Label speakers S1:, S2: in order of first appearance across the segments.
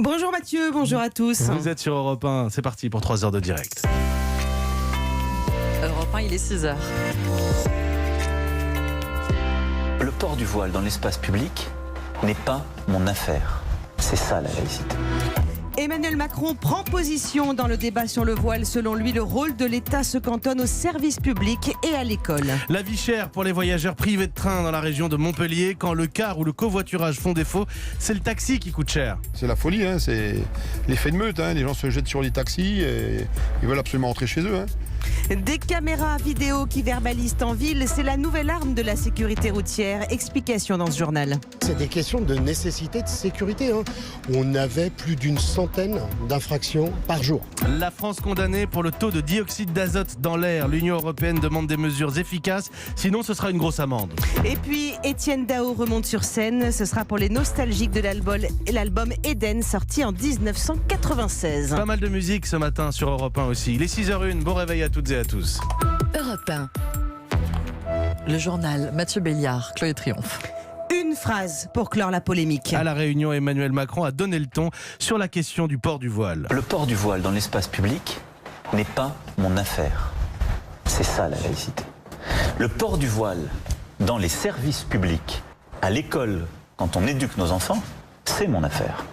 S1: Bonjour Mathieu, bonjour à tous.
S2: Vous êtes sur Europe 1, c'est parti pour 3 heures de direct.
S3: Europe 1, il est 6h.
S4: Le port du voile dans l'espace public n'est pas mon affaire. C'est ça la laïcité.
S1: Emmanuel Macron prend position dans le débat sur le voile. Selon lui, le rôle de l'État se cantonne au service public et à l'école.
S2: La vie chère pour les voyageurs privés de train dans la région de Montpellier. Quand le car ou le covoiturage font défaut, c'est le taxi qui coûte cher.
S5: C'est la folie, c'est l'effet de meute. Les gens se jettent sur les taxis et ils veulent absolument rentrer chez eux.
S1: Des caméras vidéo qui verbalisent en ville, c'est la nouvelle arme de la sécurité routière. Explication dans ce journal.
S6: C'est des questions de nécessité de sécurité. On avait plus d'une centaine d'infractions par jour.
S2: La France condamnée pour le taux de dioxyde d'azote dans l'air. L'Union européenne demande des mesures efficaces, sinon ce sera une grosse amende.
S1: Et puis, Étienne Dao remonte sur scène. Ce sera pour les nostalgiques de l'album Eden, sorti en 1996.
S2: Pas mal de musique ce matin sur Europe 1 aussi. Il est 6h01, bon réveil à toutes et à tous.
S3: Europe 1. Le journal Mathieu Béliard, Chloé Triomphe.
S1: Une phrase pour clore la polémique.
S2: À la Réunion, Emmanuel Macron a donné le ton sur la question du port du voile.
S4: Le port du voile dans l'espace public n'est pas mon affaire. C'est ça la laïcité. Le port du voile dans les services publics, à l'école, quand on éduque nos enfants, c'est mon affaire.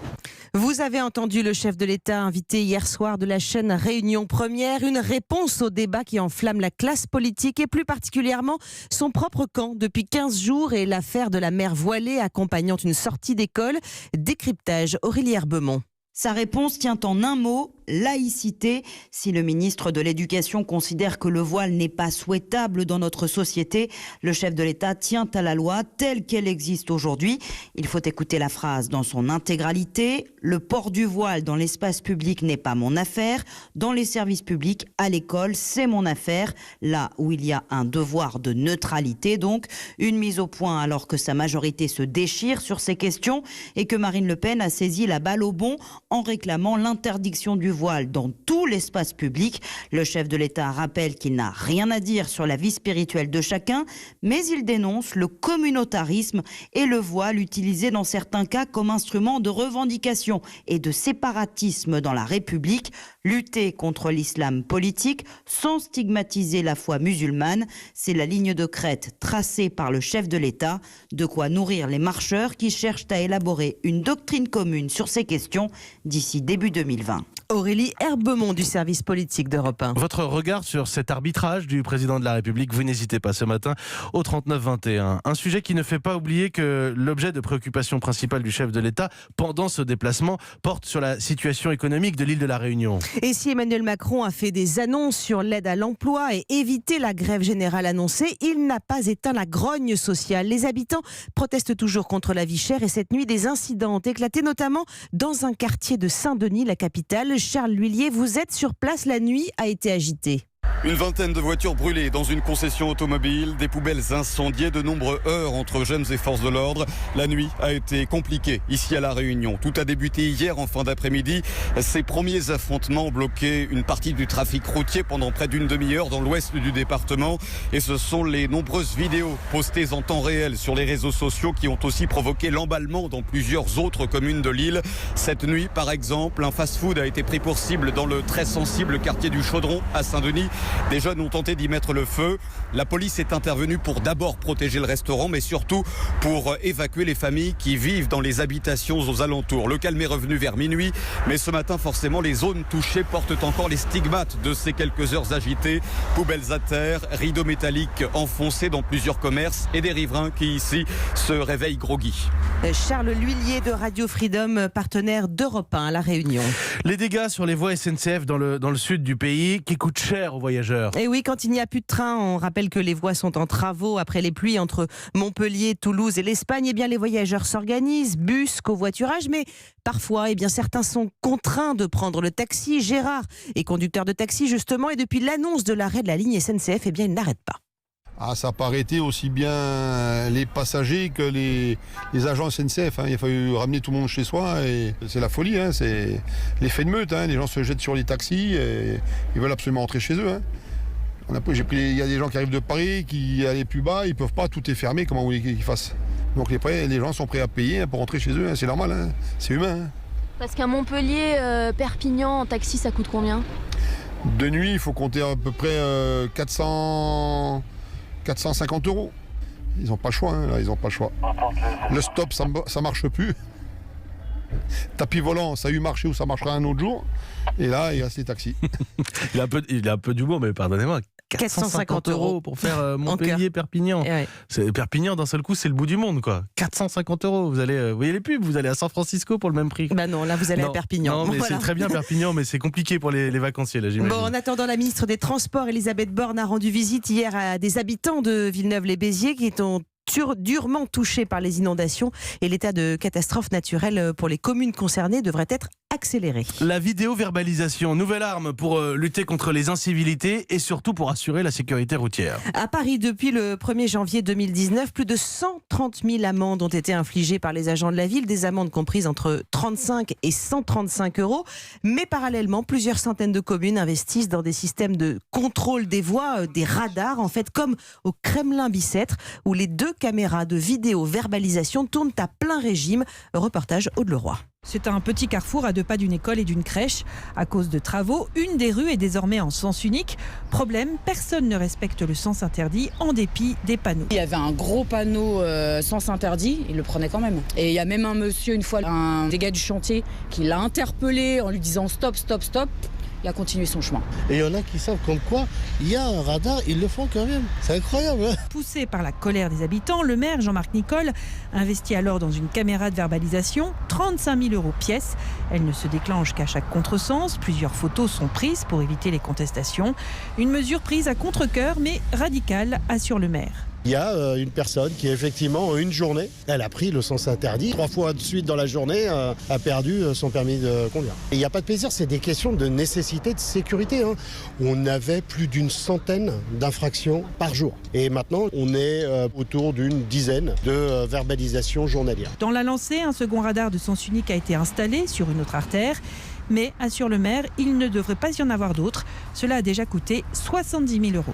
S1: Vous avez entendu le chef de l'État invité hier soir de la chaîne Réunion Première, une réponse au débat qui enflamme la classe politique et plus particulièrement son propre camp depuis 15 jours et l'affaire de la mère voilée accompagnant une sortie d'école. Décryptage, Aurélie Herbemont.
S7: Sa réponse tient en un mot, laïcité. Si le ministre de l'Éducation considère que le voile n'est pas souhaitable dans notre société, le chef de l'État tient à la loi telle qu'elle existe aujourd'hui. Il faut écouter la phrase dans son intégralité. Le port du voile dans l'espace public n'est pas mon affaire. Dans les services publics, à l'école, c'est mon affaire. Là où il y a un devoir de neutralité, donc une mise au point alors que sa majorité se déchire sur ces questions et que Marine Le Pen a saisi la balle au bond en réclamant l'interdiction du voile dans tout l'espace public. Le chef de l'État rappelle qu'il n'a rien à dire sur la vie spirituelle de chacun, mais il dénonce le communautarisme et le voile utilisé dans certains cas comme instrument de revendication et de séparatisme dans la République. Lutter contre l'islam politique sans stigmatiser la foi musulmane, c'est la ligne de crête tracée par le chef de l'État. De quoi nourrir les marcheurs qui cherchent à élaborer une doctrine commune sur ces questions d'ici début 2020.
S1: Aurélie Herbemont du service politique d'Europe 1.
S2: Votre regard sur cet arbitrage du président de la République, vous n'hésitez pas ce matin au 39-21. Un sujet qui ne fait pas oublier que l'objet de préoccupation principale du chef de l'État pendant ce déplacement porte sur la situation économique de l'île de la Réunion.
S1: Et si Emmanuel Macron a fait des annonces sur l'aide à l'emploi et évité la grève générale annoncée, il n'a pas éteint la grogne sociale. Les habitants protestent toujours contre la vie chère et cette nuit, des incidents ont éclaté, notamment dans un quartier de Saint-Denis, la capitale. Charles L'Huillier, vous êtes sur place, la nuit a été agitée.
S8: Une vingtaine de voitures brûlées dans une concession automobile, des poubelles incendiées, de nombreux heurts entre jeunes et forces de l'ordre. La nuit a été compliquée ici à La Réunion. Tout a débuté hier en fin d'après-midi. Ces premiers affrontements ont bloqué une partie du trafic routier pendant près d'une demi-heure dans l'ouest du département. Et ce sont les nombreuses vidéos postées en temps réel sur les réseaux sociaux qui ont aussi provoqué l'emballement dans plusieurs autres communes de l'île. Cette nuit, par exemple, un fast-food a été pris pour cible dans le très sensible quartier du Chaudron à Saint-Denis. Des jeunes ont tenté d'y mettre le feu. La police est intervenue pour d'abord protéger le restaurant, mais surtout pour évacuer les familles qui vivent dans les habitations aux alentours. Le calme est revenu vers minuit, mais ce matin, forcément, les zones touchées portent encore les stigmates de ces quelques heures agitées. Poubelles à terre, rideaux métalliques enfoncés dans plusieurs commerces et des riverains qui, ici, se réveillent groggy.
S1: Charles L'Huillier de Radio Freedom, partenaire d'Europe 1 à La Réunion.
S2: Les dégâts sur les voies SNCF dans le sud du pays qui coûtent cher aux voyageurs.
S1: Et oui, quand il n'y a plus de train, on rappelle que les voies sont en travaux après les pluies entre Montpellier, Toulouse et l'Espagne. Eh bien, les voyageurs s'organisent, bus, covoiturage, mais parfois, certains sont contraints de prendre le taxi. Gérard est conducteur de taxi justement, et depuis l'annonce de l'arrêt de la ligne SNCF, il n'arrête pas.
S5: Ça n'a pas arrêté aussi bien les passagers que les agents SNCF. Il a fallu ramener tout le monde chez soi et c'est la folie. C'est l'effet de meute. Les gens se jettent sur les taxis et ils veulent absolument rentrer chez eux. Il y a des gens qui arrivent de Paris, qui allaient plus bas, ils peuvent pas, tout est fermé, comment vous voulez qu'ils fassent? Donc les gens sont prêts à payer pour rentrer chez eux, c'est normal, c'est humain.
S9: Parce qu'à Montpellier, Perpignan, en taxi, ça coûte combien ?
S5: De nuit, il faut compter à peu près 450 €. Ils n'ont pas le choix, hein, là, ils n'ont pas le choix. Le stop, ça marche plus. Tapis volant, ça a eu marché ou ça marchera un autre jour. Et là, il reste les taxis.
S2: Il a un peu d'humour, mais pardonnez-moi.
S1: 450
S2: € pour faire Montpellier-Perpignan. Perpignan, d'un seul coup, c'est le bout du monde, quoi. 450 €. Vous voyez les pubs, vous allez à San Francisco pour le même prix.
S1: Bah non, là vous allez à Perpignan.
S2: Non, mais
S1: voilà.
S2: c'est très bien Perpignan, mais c'est compliqué pour les vacanciers, là, j'imagine.
S1: Bon, en attendant, la ministre des Transports, Elisabeth Borne, a rendu visite hier à des habitants de Villeneuve-les-Béziers qui sont durement touchés par les inondations et l'état de catastrophe naturelle pour les communes concernées devrait être accéléré.
S2: La vidéo-verbalisation, nouvelle arme pour lutter contre les incivilités et surtout pour assurer la sécurité routière.
S1: À Paris, depuis le 1er janvier 2019, plus de 130 000 amendes ont été infligées par les agents de la ville, des amendes comprises entre 35 et 135 €. Mais parallèlement, plusieurs centaines de communes investissent dans des systèmes de contrôle des voies, des radars, en fait, comme au Kremlin-Bicêtre, où les 2 caméras de vidéo-verbalisation tournent à plein régime. Reportage Aude Leroy.
S10: C'est un petit carrefour à 2 pas d'une école et d'une crèche. À cause de travaux, une des rues est désormais en sens unique. Problème, personne ne respecte le sens interdit en dépit des panneaux.
S11: Il y avait un gros panneau sens interdit, il le prenait quand même. Et il y a même un monsieur, une fois, un des gars du chantier, qui l'a interpellé en lui disant stop, stop, stop. Il a continué son chemin.
S6: Et il y en a qui savent comme quoi il y a un radar, ils le font quand même. C'est incroyable. Hein.
S10: Poussé par la colère des habitants, le maire Jean-Marc Nicole investit alors dans une caméra de verbalisation, 35 000 € pièce. Elle ne se déclenche qu'à chaque contresens. Plusieurs photos sont prises pour éviter les contestations. Une mesure prise à contre-cœur mais radicale, assure le maire.
S6: Il y a une personne qui, effectivement, en une journée, elle a pris le sens interdit. 3 fois de suite dans la journée, a perdu son permis de conduire. Et il n'y a pas de plaisir, c'est des questions de nécessité, de sécurité. Hein. On avait plus d'une centaine d'infractions par jour. Et maintenant, on est autour d'une dizaine de verbalisations journalières.
S10: Dans la lancée, un second radar de sens unique a été installé sur une autre artère. Mais, assure le maire, il ne devrait pas y en avoir d'autres. Cela a déjà coûté 70 000 €.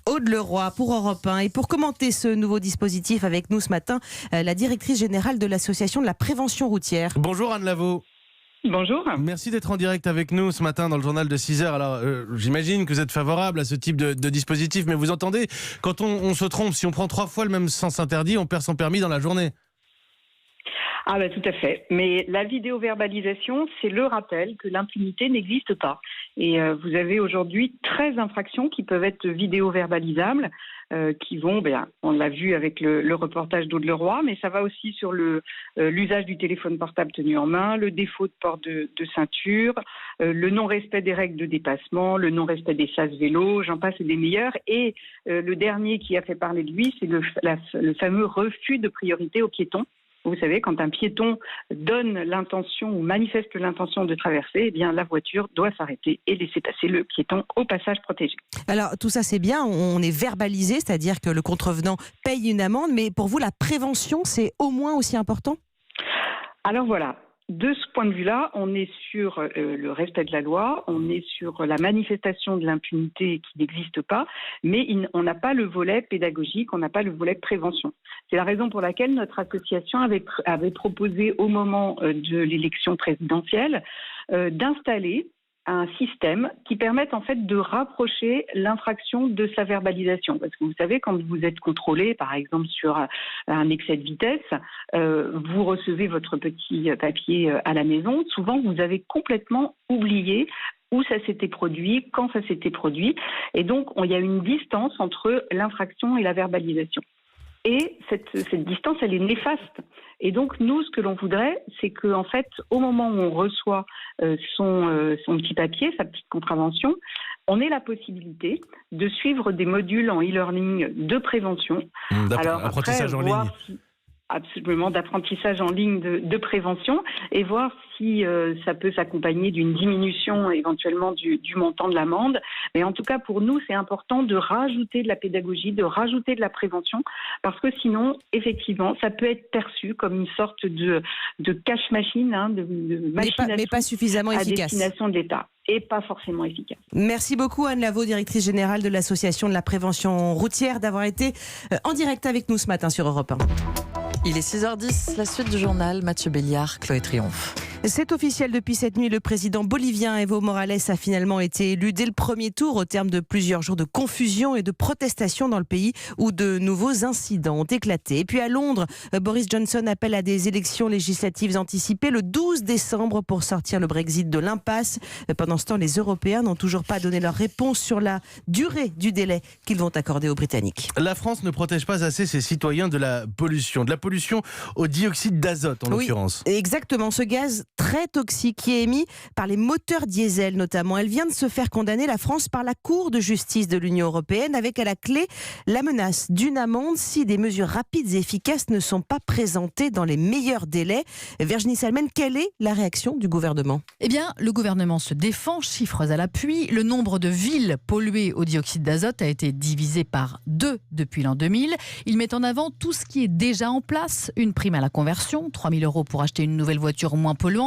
S1: Aude Leroy pour Europe 1. Et pour commenter ce nouveau dispositif avec nous ce matin, la directrice générale de l'association de la prévention routière.
S2: Bonjour Anne Lavaux.
S12: Bonjour.
S2: Merci d'être en direct avec nous ce matin dans le journal de 6h. Alors, j'imagine que vous êtes favorable à ce type de dispositif, mais vous entendez, quand on se trompe, si on prend 3 fois le même sens interdit, on perd son permis dans la journée.
S12: Ah ben tout à fait. Mais la vidéo-verbalisation, c'est le rappel que l'impunité n'existe pas. Et vous avez aujourd'hui 13 infractions qui peuvent être vidéo-verbalisables, qui vont, on l'a vu avec le reportage d'Aude Leroy, mais ça va aussi sur l'usage du téléphone portable tenu en main, le défaut de port de ceinture, le non-respect des règles de dépassement, le non-respect des sas vélo, j'en passe et des meilleurs. Et le dernier qui a fait parler de lui, c'est le fameux refus de priorité aux piétons. Vous savez, quand un piéton donne l'intention ou manifeste l'intention de traverser, eh bien la voiture doit s'arrêter et laisser passer le piéton au passage protégé.
S1: Alors tout ça c'est bien, on est verbalisé, c'est-à-dire que le contrevenant paye une amende, mais pour vous la prévention c'est au moins aussi important ?
S12: Alors voilà. De ce point de vue-là, on est sur le respect de la loi, on est sur la manifestation de l'impunité qui n'existe pas, mais on n'a pas le volet pédagogique, on n'a pas le volet de prévention. C'est la raison pour laquelle notre association avait proposé au moment de l'élection présidentielle d'installer un système qui permette en fait de rapprocher l'infraction de sa verbalisation. Parce que vous savez, quand vous êtes contrôlé, par exemple sur un excès de vitesse, vous recevez votre petit papier à la maison. Souvent, vous avez complètement oublié où ça s'était produit, quand ça s'était produit. Et donc, il y a une distance entre l'infraction et la verbalisation. Et cette distance, elle est néfaste. Et donc, nous, ce que l'on voudrait, c'est qu'en fait, au moment où on reçoit son petit papier, sa petite contravention, on ait la possibilité de suivre des modules en e-learning de prévention.
S2: Apprentissage en ligne.
S12: Absolument, d'apprentissage en ligne de prévention et voir si ça peut s'accompagner d'une diminution éventuellement du montant de l'amende. Mais en tout cas, pour nous, c'est important de rajouter de la pédagogie, de rajouter de la prévention, parce que sinon, effectivement, ça peut être perçu comme une sorte de cache-machine, de machination
S1: mais pas suffisamment efficace.
S12: À destination de l'État. Et pas forcément efficace.
S1: Merci beaucoup Anne Lavaux, directrice générale de l'association de la prévention routière, d'avoir été en direct avec nous ce matin sur Europe 1.
S3: Il est 6h10, la suite du journal, Mathieu Béliard, Chloé Triomphe.
S1: C'est officiel depuis cette nuit, le président bolivien Evo Morales a finalement été élu dès le premier tour au terme de plusieurs jours de confusion et de protestation dans le pays où de nouveaux incidents ont éclaté. Et puis à Londres, Boris Johnson appelle à des élections législatives anticipées le 12 décembre pour sortir le Brexit de l'impasse. Pendant ce temps, les Européens n'ont toujours pas donné leur réponse sur la durée du délai qu'ils vont accorder aux Britanniques.
S2: La France ne protège pas assez ses citoyens de la pollution au dioxyde d'azote en l'occurrence.
S1: Exactement, ce gaz très toxique qui est émis par les moteurs diesel notamment. Elle vient de se faire condamner, la France, par la Cour de justice de l'Union européenne, avec à la clé la menace d'une amende si des mesures rapides et efficaces ne sont pas présentées dans les meilleurs délais. Virginie Salmen, quelle est la réaction du gouvernement ?
S13: Eh bien, le gouvernement se défend, chiffres à l'appui. Le nombre de villes polluées au dioxyde d'azote a été divisé par 2 depuis l'an 2000. Il met en avant tout ce qui est déjà en place. Une prime à la conversion, 3 000 € pour acheter une nouvelle voiture moins polluante,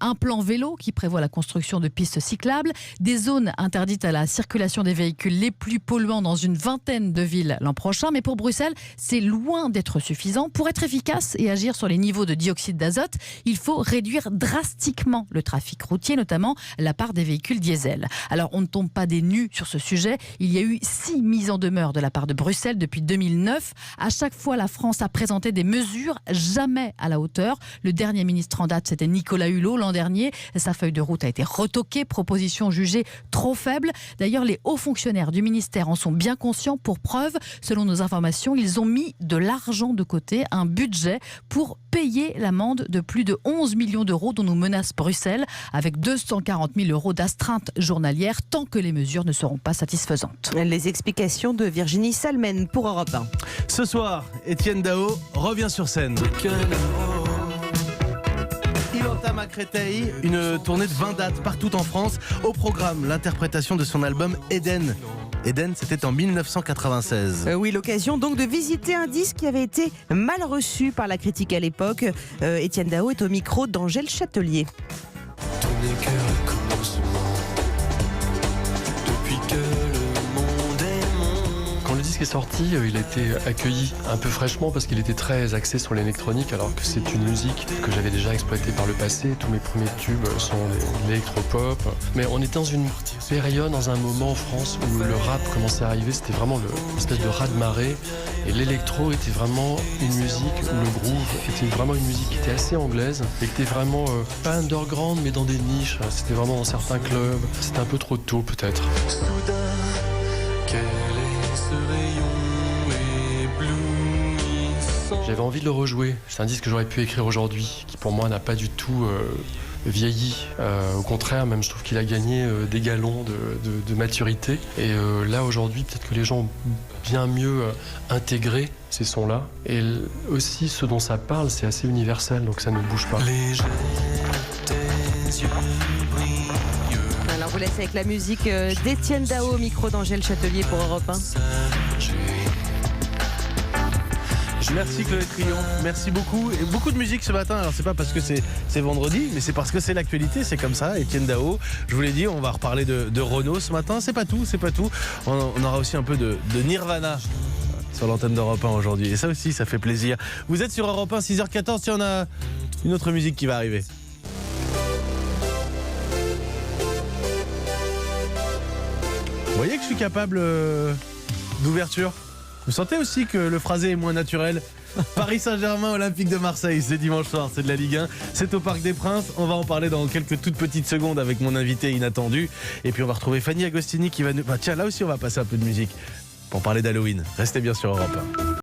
S13: un plan vélo qui prévoit la construction de pistes cyclables, des zones interdites à la circulation des véhicules les plus polluants dans une vingtaine de villes l'an prochain. Mais pour Bruxelles, c'est loin d'être suffisant. Pour être efficace et agir sur les niveaux de dioxyde d'azote, il faut réduire drastiquement le trafic routier, notamment la part des véhicules diesel. Alors, on ne tombe pas des nues sur ce sujet. Il y a eu 6 mises en demeure de la part de Bruxelles depuis 2009. À chaque fois, la France a présenté des mesures jamais à la hauteur. Le dernier ministre en date, c'était Nicolas Hulot l'an dernier. Sa feuille de route a été retoquée, proposition jugée trop faible. D'ailleurs, les hauts fonctionnaires du ministère en sont bien conscients. Pour preuve, selon nos informations, ils ont mis de l'argent de côté, un budget pour payer l'amende de plus de 11 millions d'euros dont nous menace Bruxelles, avec 240 000 € d'astreinte journalière tant que les mesures ne seront pas satisfaisantes.
S1: Les explications de Virginie Salmen pour Europe 1.
S2: Ce soir, Etienne Dao revient sur scène. Il entame à Créteil une tournée de 20 dates partout en France. Au programme, l'interprétation de son album Eden. Eden, c'était en 1996.
S1: Oui, l'occasion donc de visiter un disque qui avait été mal reçu par la critique à l'époque. Etienne Dao est au micro d'Angèle Châtelier.
S14: Quand le disque est sorti, il a été accueilli un peu fraîchement parce qu'il était très axé sur l'électronique, alors que c'est une musique que j'avais déjà exploitée par le passé. Tous mes premiers tubes sont de l'électropop. Mais on était dans une période, dans un moment en France où le rap commençait à arriver. C'était vraiment l'espèce de raz-de-marée. Et l'électro était vraiment une musique où le groove était vraiment une musique qui était assez anglaise et qui était vraiment pas underground mais dans des niches. C'était vraiment dans certains clubs. C'était un peu trop tôt peut-être. Soudain, quel est ce rayon éblouissant. J'avais envie de le rejouer. C'est un disque que j'aurais pu écrire aujourd'hui, qui pour moi n'a pas du tout vieilli. Au contraire, même je trouve qu'il a gagné des galons de maturité. Et là aujourd'hui, peut-être que les gens ont bien mieux intégré ces sons-là. Et aussi, ce dont ça parle, c'est assez universel, donc ça ne bouge pas.
S1: Alors, on vous laisse avec la musique d'Etienne Dao au micro d'Angèle Châtelier pour Europe 1.
S2: Merci Chloé Trion, merci beaucoup. Et beaucoup de musique ce matin, alors c'est pas parce que c'est vendredi, mais c'est parce que c'est l'actualité, c'est comme ça. Etienne Dao, je vous l'ai dit, on va reparler de Renault ce matin, c'est pas tout. On aura aussi un peu de Nirvana sur l'antenne d'Europe 1 aujourd'hui. Et ça aussi, ça fait plaisir. Vous êtes sur Europe 1, 6h14, tiens, on a une autre musique qui va arriver. Vous voyez que je suis capable d'ouverture ? Vous sentez aussi que le phrasé est moins naturel ? Paris Saint-Germain, Olympique de Marseille, c'est dimanche soir, c'est de la Ligue 1, c'est au Parc des Princes. On va en parler dans quelques toutes petites secondes avec mon invité inattendu. Et puis on va retrouver Fanny Agostini qui va nous... Tiens, là aussi on va passer un peu de musique pour parler d'Halloween. Restez bien sur Europe 1.